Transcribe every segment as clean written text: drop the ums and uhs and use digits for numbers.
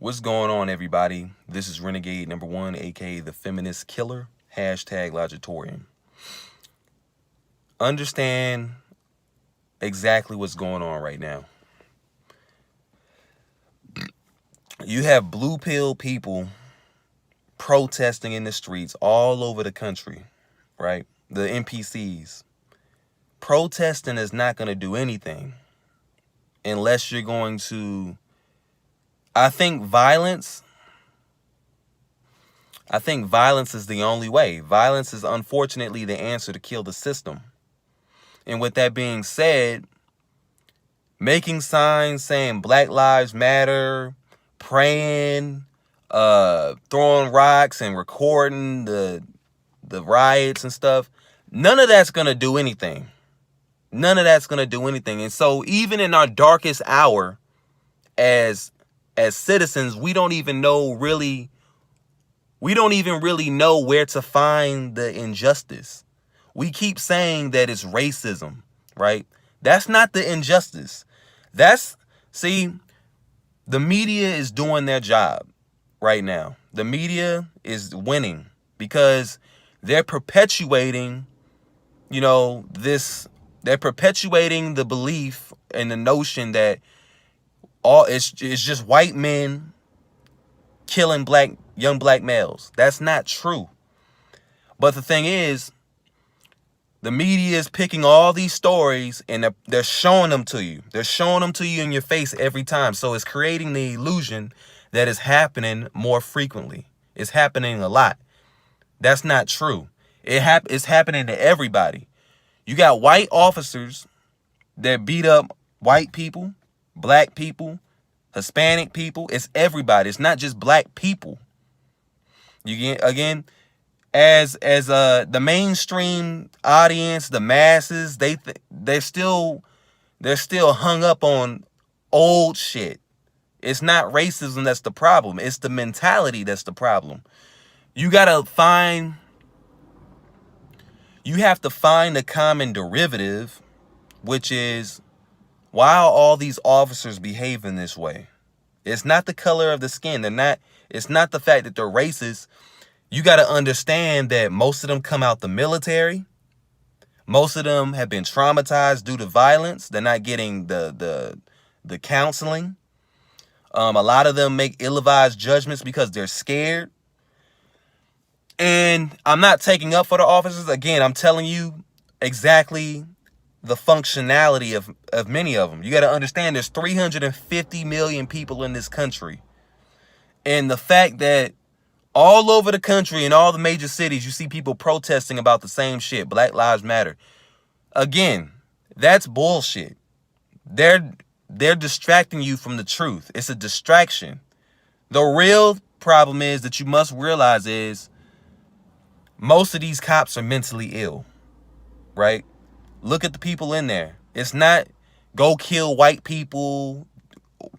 What's going on, everybody? This is Renegade #1, aka the Feminist Killer, #Logitorian. Understand exactly what's going on right now. You have blue pill people protesting in the streets all over the country, right? The NPCs. Protesting is not going to do anything unless you're going to... I think violence is the only way. Violence is unfortunately the answer to kill the system. And with that being said, making signs saying Black Lives Matter, praying, throwing rocks and recording the riots and stuff, none of that's going to do anything. None of that's going to do anything. And so even in our darkest hour as citizens, we don't even really know where to find the injustice. We keep saying that it's racism, right? That's not the injustice. See, the media is doing their job right now. The media is winning because they're perpetuating, they're perpetuating the belief and the notion that it's just white men killing young black males. That's not true. But the thing is, the media is picking all these stories and they're showing them to you. They're showing them to you in your face every time. So it's creating the illusion that it's happening more frequently. It's happening a lot. That's not true. It's happening to everybody. You got white officers that beat up white people, black people, Hispanic people. It's everybody. It's not just black people. As the mainstream audience, the masses, they're still hung up on old shit. It's not racism that's the problem. It's the mentality that's the problem. You have to find the common derivative, which is, why are all these officers behaving this way? It's not the color of the skin. It's not the fact that they're racist. You got to understand that most of them come out the military. Most of them have been traumatized due to violence. They're not getting the counseling. A lot of them make ill-advised judgments because they're scared. And I'm not taking up for the officers. Again, I'm telling you exactly the functionality of many of them. You got to understand there's 350 million people in this country. And the fact that all over the country, in all the major cities, you see people protesting about the same shit. Black Lives Matter. Again, that's bullshit. They're distracting you from the truth. It's a distraction. The real problem is that you must realize is most of these cops are mentally ill, right? Look at the people in there. It's not go kill white people,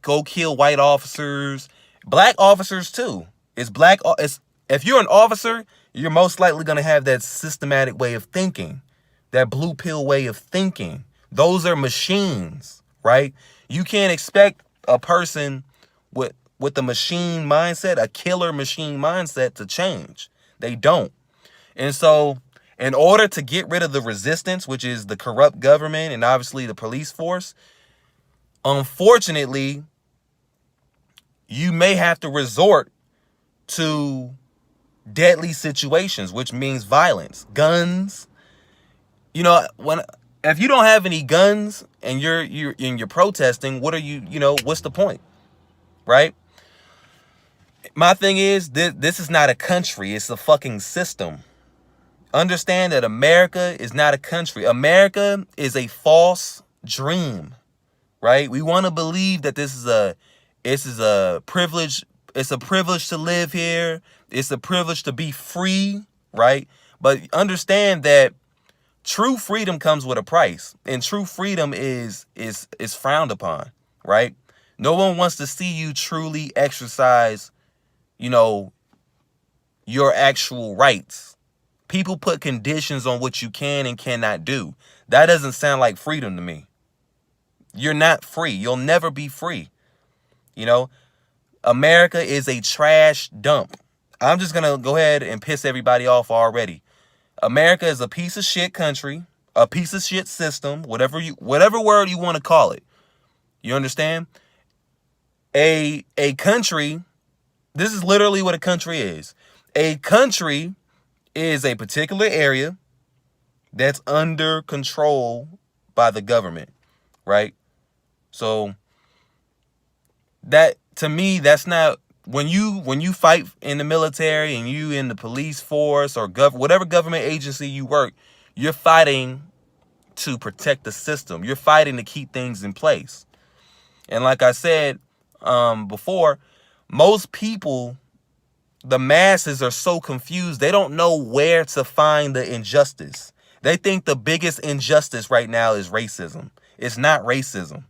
go kill white officers, black officers too. If you're an officer, you're most likely going to have that systematic way of thinking, that blue pill way of thinking. Those are machines, right? You can't expect a person with a machine mindset, a killer machine mindset, to change. They don't. And so in order to get rid of the resistance, which is the corrupt government and obviously the police force, unfortunately, you may have to resort to deadly situations, which means violence, guns. If you don't have any guns and you're protesting, what's the point, right? My thing is, this is not a country, it's a fucking system. Understand that America is not a country. America is a false dream, right? We want to believe that this is a privilege. It's a privilege to live here. It's a privilege to be free, right? But understand that true freedom comes with a price, and true freedom is frowned upon, right? No one wants to see you truly exercise, your actual rights. People put conditions on what you can and cannot do. That doesn't sound like freedom to me. You're not free. You'll never be free. America is a trash dump. I'm just going to go ahead and piss everybody off already. America is a piece of shit country, a piece of shit system, whatever word you want to call it. You understand? A country, this is literally what a country is. A country is a particular area that's under control by the government, right? So that, to me, that's not, when you fight in the military and you in the police force or whatever government agency you work, you're fighting to protect the system. You're fighting to keep things in place. And like I said before, most people, the masses, are so confused. They don't know where to find the injustice. They think the biggest injustice right now is racism. It's not racism.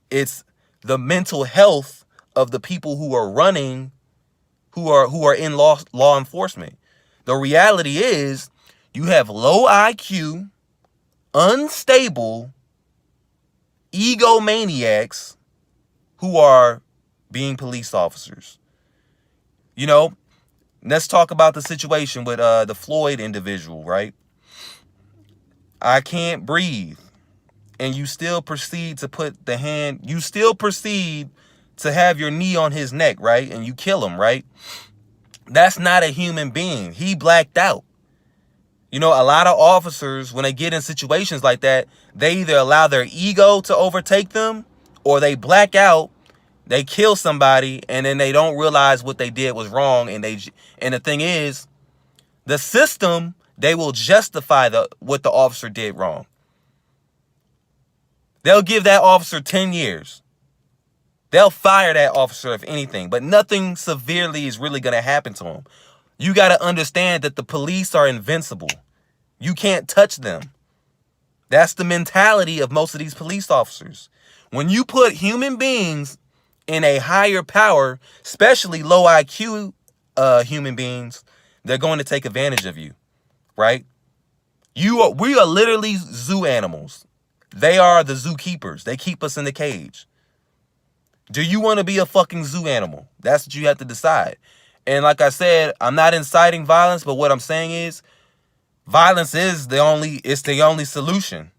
It's the mental health of the people who are running, who are in law enforcement. The reality is you have low IQ, unstable, egomaniacs who are being police officers. You know, let's talk about the situation with the Floyd individual, right? I can't breathe. And you still proceed to put the hand, you still proceed to have your knee on his neck, right? And you kill him, right? That's not a human being. He blacked out. You know, a lot of officers, when they get in situations like that, they either allow their ego to overtake them or they black out, they kill somebody, and then they don't realize what they did was wrong. And the thing is, the system, they will justify what the officer did wrong. They'll give that officer 10 years. They'll fire that officer if anything, but nothing severely is really going to happen to him. You got to understand that the police are invincible. You can't touch them. That's the mentality of most of these police officers. When you put human beings in a higher power, especially low IQ human beings, they're going to take advantage of you, right? We are literally zoo animals. They are the zookeepers. They keep us in the cage. Do you want to be a fucking zoo animal? That's what you have to decide. And like I said, I'm not inciting violence, but what I'm saying is violence is the only solution.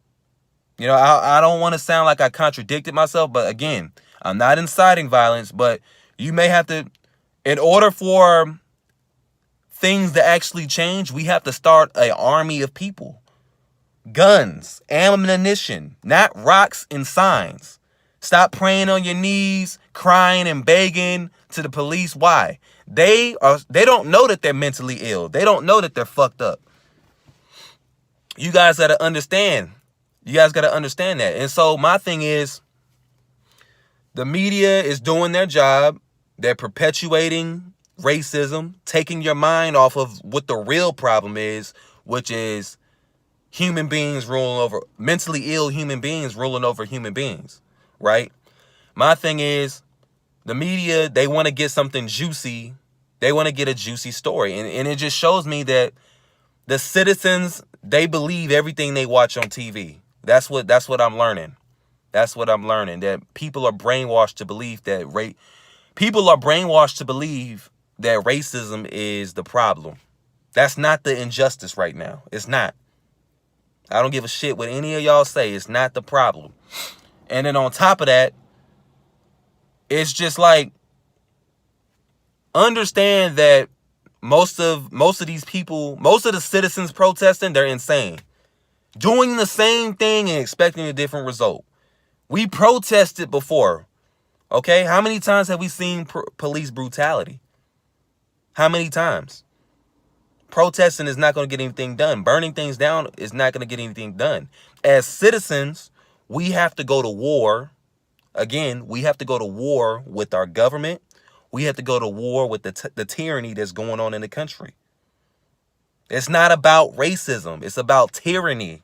You know, I don't want to sound like I contradicted myself, but again, I'm not inciting violence, but you may have to, in order for things to actually change, we have to start an army of people. Guns, ammunition, not rocks and signs. Stop praying on your knees, crying and begging to the police. Why? They don't know that they're mentally ill. They don't know that they're fucked up. You guys got to understand. You guys got to understand that. And so my thing is, the media is doing their job. They're perpetuating racism, taking your mind off of what the real problem is, which is human beings ruling over, mentally ill human beings ruling over human beings, right? My thing is, the media, they want to get something juicy. They want to get a juicy story. And it just shows me that the citizens, they believe everything they watch on TV. That's what I'm learning. That's what I'm learning, that people are brainwashed to believe that racism is the problem. That's not the injustice right now. It's not. I don't give a shit what any of y'all say. It's not the problem. And then on top of that, it's just like, understand that most of these people, most of the citizens protesting, they're insane. Doing the same thing and expecting a different result. We protested before, okay? How many times have we seen police brutality? How many times? Protesting is not going to get anything done. Burning things down is not going to get anything done. As citizens, we have to go to war. Again, we have to go to war with our government. We have to go to war with the tyranny that's going on in the country. It's not about racism. It's about tyranny.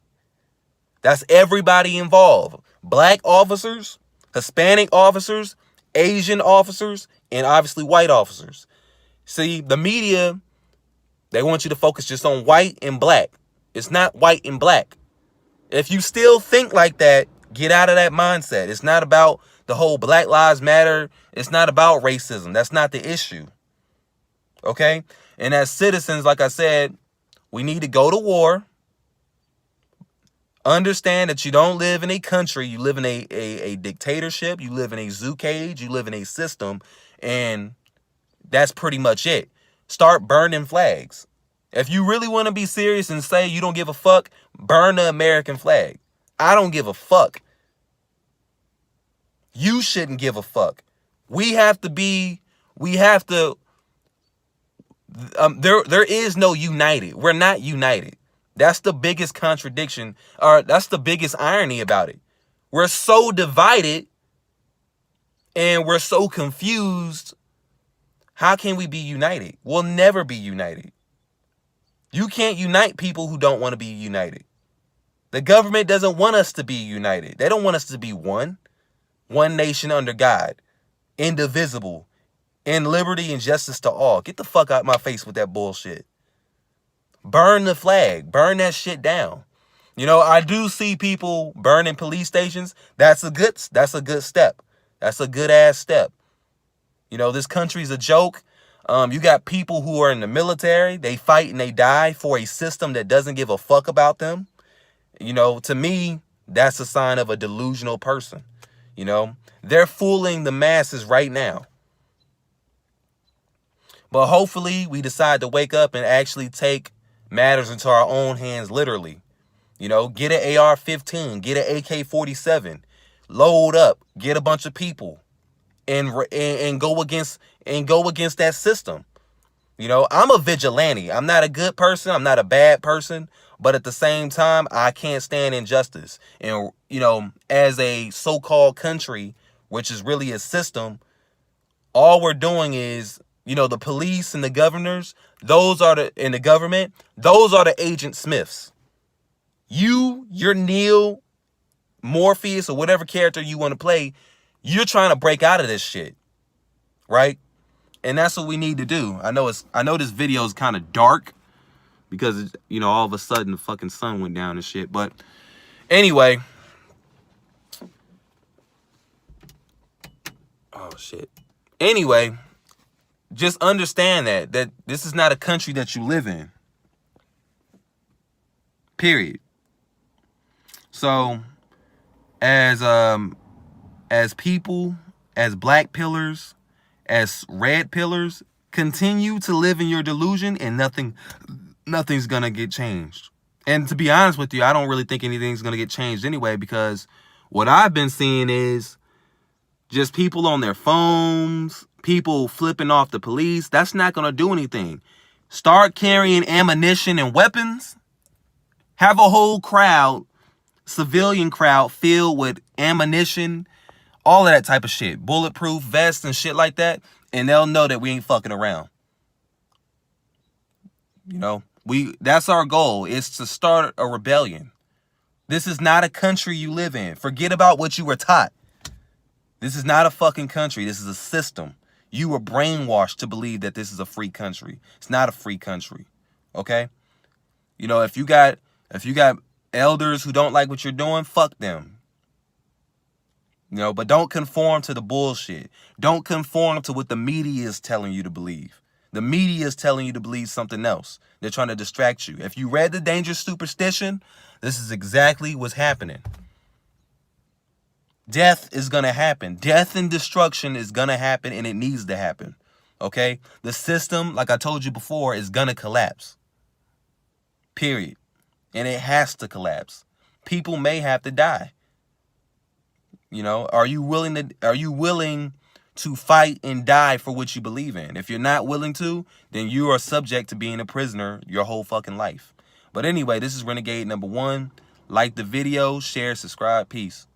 That's everybody involved. Black officers, Hispanic officers, Asian officers, and obviously white officers. See, the media, they want you to focus just on white and black. It's not white and black. If you still think like that, get out of that mindset. It's not about the whole Black Lives Matter, it's not about racism. That's not the issue. Okay? And as citizens, like I said, we need to go to war. Understand that you don't live in a country. You live in a dictatorship. You live in a zoo cage. You live in a system. And that's pretty much it. Start burning flags. If you really want to be serious and say you don't give a fuck, burn the American flag. I don't give a fuck. You shouldn't give a fuck. There is no united. We're not united. That's the biggest contradiction, or that's the biggest irony about it. We're so divided and we're so confused. How can we be united? We'll never be united. You can't unite people who don't want to be united. The government doesn't want us to be united. They don't want us to be one. One nation under God. Indivisible. In liberty and justice to all. Get the fuck out my face with that bullshit. Burn the flag. Burn that shit down. You know, I do see people burning police stations. That's a good step. That's a good ass step. You know, this country's a joke. You got people who are in the military. They fight and they die for a system that doesn't give a fuck about them. You know, to me, that's a sign of a delusional person. You know, they're fooling the masses right now. But hopefully we decide to wake up and actually take matters into our own hands, literally. You know, get an AR-15, get an AK-47, load up, get a bunch of people, and go against that system. You know, I'm a vigilante. I'm not a good person. I'm not a bad person. But at the same time, I can't stand injustice. And, you know, as a so-called country, which is really a system, all we're doing is, you know, the police and the governors, in the government, those are the Agent Smiths. You're Neil, Morpheus, or whatever character you want to play, you're trying to break out of this shit. Right? And that's what we need to do. I know this video is kind of dark because, you know, all of a sudden the fucking sun went down and shit. But anyway. Oh, shit. Anyway, just understand that this is not a country that you live in. Period. So, as people, as black pillars, as red pillars, continue to live in your delusion and nothing's gonna get changed. And to be honest with you, I don't really think anything's gonna get changed anyway, because what I've been seeing is just people on their phones, people flipping off the police. That's not gonna do anything. Start carrying ammunition and weapons. Have a whole crowd, civilian crowd, filled with ammunition, all of that type of shit. Bulletproof vests and shit like that. And they'll know that we ain't fucking around. You know, that's our goal, is to start a rebellion. This is not a country you live in. Forget about what you were taught. This is not a fucking country. This is a system. You were brainwashed to believe that this is a free country. It's not a free country. Okay? You know, if you got elders who don't like what you're doing, fuck them. You know, but don't conform to the bullshit. Don't conform to what the media is telling you to believe. The media is telling you to believe something else. They're trying to distract you. If you read The Dangerous Superstition, this is exactly what's happening. Death is going to happen. Death and destruction is going to happen, and it needs to happen. Okay? The system, like I told you before, is going to collapse. Period. And it has to collapse. People may have to die. You know, are you willing to fight and die for what you believe in? If you're not willing to, then you are subject to being a prisoner your whole fucking life. But anyway, this is Renegade #1. Like the video, share, subscribe. Peace.